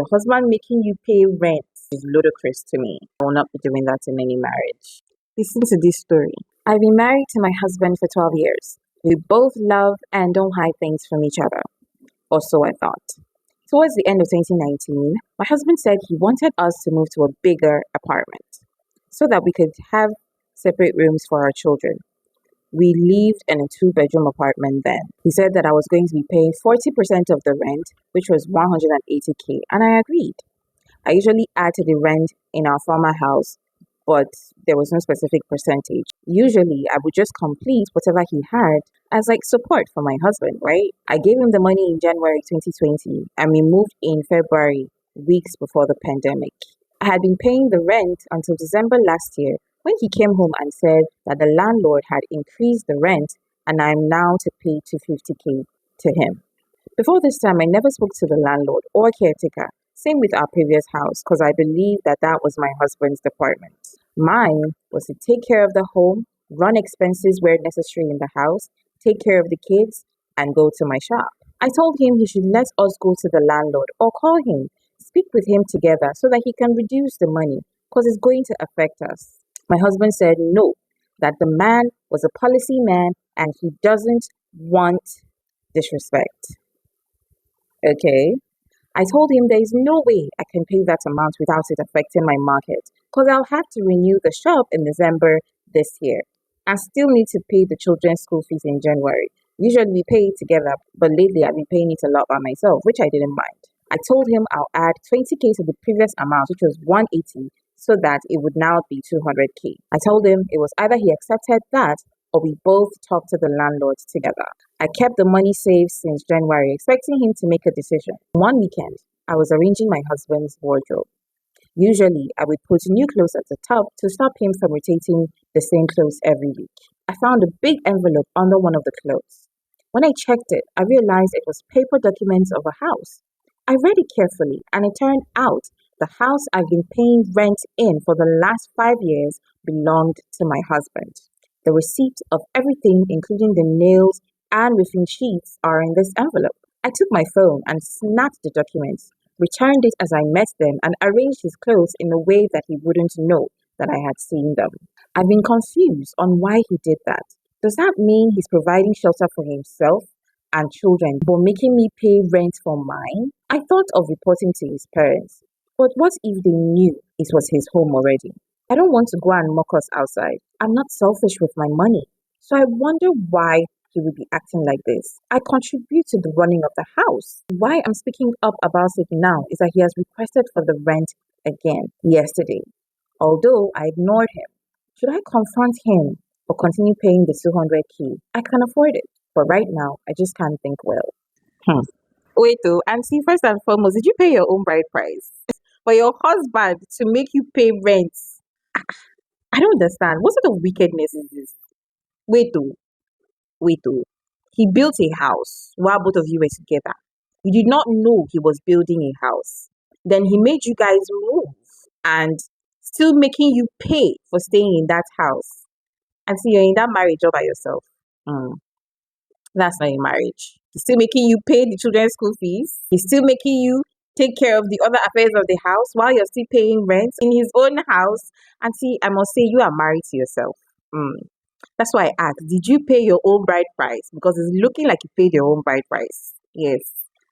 The husband making you pay rent is ludicrous to me. I will not be doing that in any marriage. Listen to this story. I've been married to my husband for 12 years. We both love and don't hide things from each other. Or so I thought. Towards the end of 2019, my husband said he wanted us to move to a bigger apartment so that we could have separate rooms for our children. We lived in a 2-bedroom apartment then. He said that I was going to be paying 40% of the rent, which was 180K, and I agreed. I usually add to the rent in our former house, but there was no specific percentage. Usually, I would just complete whatever he had as like support for my husband, right? I gave him the money in January 2020, and we moved in February, weeks before the pandemic. I had been paying the rent until December last year when he came home and said that the landlord had increased the rent and I'm now to pay 250K to him. Before this time, I never spoke to the landlord or caretaker. Same with our previous house, because I believed that that was my husband's department. Mine was to take care of the home, run expenses where necessary in the house, take care of the kids, and go to my shop. I told him he should let us go to the landlord or call him, speak with him together so that he can reduce the money, because it's going to affect us. My husband said no, that the man was a policy man and he doesn't want disrespect. Okay. I told him there is no way I can pay that amount without it affecting my market, because I'll have to renew the shop in December this year. I still need to pay the children's school fees in January. Usually we pay it together, but lately I've been paying it a lot by myself, which I didn't mind. I told him I'll add 20K to the previous amount, which was 180, so that it would now be 200K. I told him it was either he accepted that or we both talked to the landlords together. I kept the money saved since January, expecting him to make a decision. One weekend, I was arranging my husband's wardrobe. Usually, I would put new clothes at the top to stop him from rotating the same clothes every week. I found a big envelope under one of the clothes. When I checked it, I realized it was paper documents of a house. I read it carefully, and it turned out the house I've been paying rent in for the last 5 years belonged to my husband. The receipt of everything, including the nails and roofing sheets, are in this envelope. I took my phone and snapped the documents, returned it as I met them, and arranged his clothes in a way that he wouldn't know that I had seen them. I've been confused on why he did that. Does that mean he's providing shelter for himself and children, but making me pay rent for mine? I thought of reporting to his parents, but what if they knew it was his home already? I don't want to go and mock us outside. I'm not selfish with my money. So I wonder why he would be acting like this. I contribute to the running of the house. Why I'm speaking up about it now is that he has requested for the rent again yesterday. Although I ignored him. Should I confront him or continue paying the 200K? I can afford it. But right now, I just can't think well. Wait though, Auntie, first and foremost, did you pay your own bride price? For your husband to make you pay rent? I don't understand. What sort of wickedness is this? Wait though, wait though. He built a house while both of you were together. You did not know he was building a house. Then he made you guys move and still making you pay for staying in that house. And so you're in that marriage all by yourself. That's not a marriage. He's still making you pay the children's school fees. He's still making you take care of the other affairs of the house while you're still paying rent in his own house. And see, I must say, you are married to yourself. That's why I asked, did you pay your own bride price? Because it's looking like you paid your own bride price. Yes.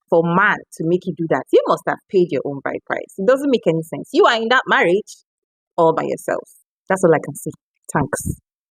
For man to make you do that, you must have paid your own bride price. It doesn't make any sense. You are in that marriage all by yourself. That's all I can say. Thanks.